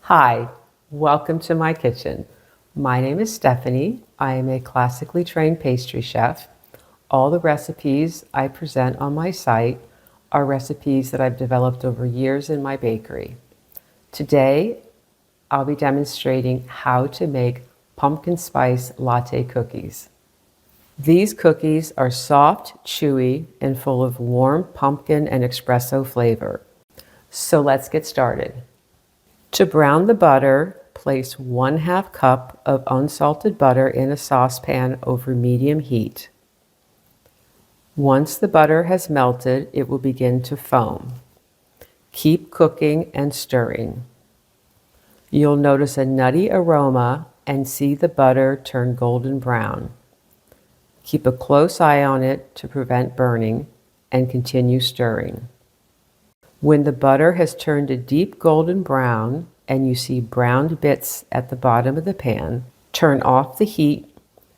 Hi, welcome to my kitchen. My name is Stephanie. I am a classically trained pastry chef. All the recipes I present on my site are recipes that I've developed over years in my bakery. Today, I'll be demonstrating how to make pumpkin spice latte cookies. These cookies are soft, chewy, and full of warm pumpkin and espresso flavor. So let's get started. To brown the butter, place 1/2 cup of unsalted butter in a saucepan over medium heat. Once the butter has melted, it will begin to foam. Keep cooking and stirring. You'll notice a nutty aroma and see the butter turn golden brown. Keep a close eye on it to prevent burning and continue stirring. When the butter has turned a deep golden brown and you see browned bits at the bottom of the pan, turn off the heat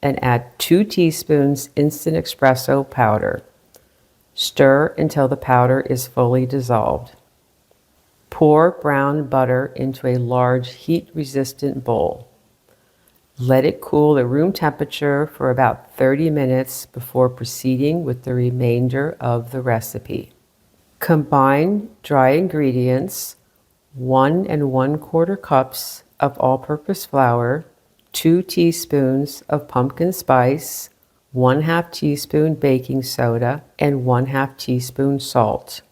and add 2 teaspoons instant espresso powder. Stir until the powder is fully dissolved. Pour brown butter into a large heat-resistant bowl. Let it cool at room temperature for about 30 minutes before proceeding with the remainder of the recipe. Combine dry ingredients, 1 1/4 cups of all-purpose flour, 2 teaspoons of pumpkin spice, 1/2 teaspoon baking soda, and 1/2 teaspoon salt.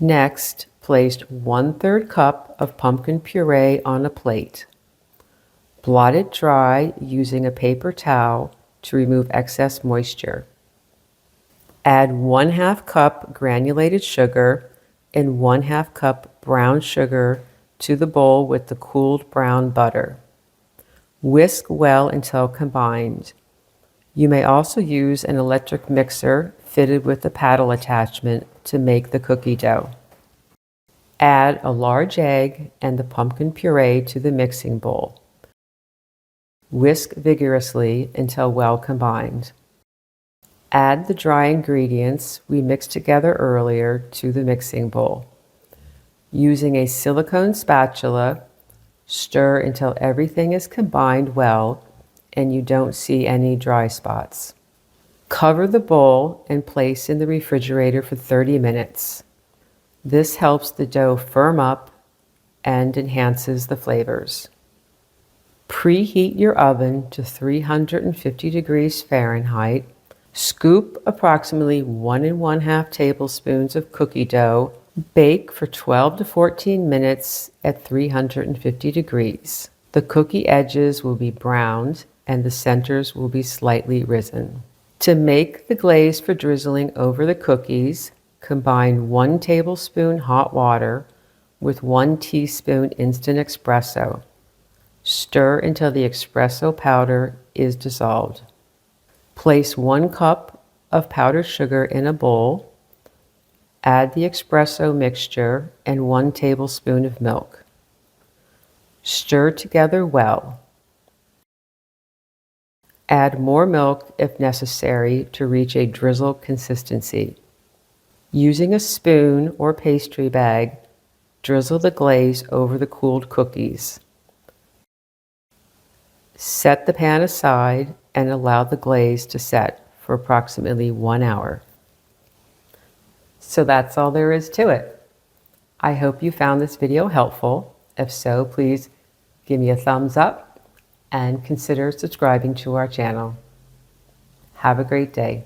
Next, place 1/3 cup of pumpkin puree on a plate. Blot it dry using a paper towel to remove excess moisture. Add 1/2 cup granulated sugar and 1/2 cup brown sugar to the bowl with the cooled brown butter. Whisk well until combined. You may also use an electric mixer fitted with a paddle attachment to make the cookie dough. Add a large egg and the pumpkin puree to the mixing bowl. Whisk vigorously until well combined. Add the dry ingredients we mixed together earlier to the mixing bowl. Using a silicone spatula, stir until everything is combined well and you don't see any dry spots. Cover the bowl and place in the refrigerator for 30 minutes. This helps the dough firm up and enhances the flavors. Preheat your oven to 350 degrees Fahrenheit. Scoop approximately 1 1/2 tablespoons of cookie dough. Bake for 12 to 14 minutes at 350 degrees. The cookie edges will be browned and the centers will be slightly risen. To make the glaze for drizzling over the cookies, combine 1 tablespoon hot water with 1 teaspoon instant espresso. Stir until the espresso powder is dissolved. Place 1 cup of powdered sugar in a bowl. Add the espresso mixture and 1 tablespoon of milk. Stir together well. Add more milk if necessary to reach a drizzle consistency. Using a spoon or pastry bag, drizzle the glaze over the cooled cookies. Set the pan aside and allow the glaze to set for approximately 1 hour. So that's all there is to it. I hope you found this video helpful. If so, please give me a thumbs up and consider subscribing to our channel. Have a great day.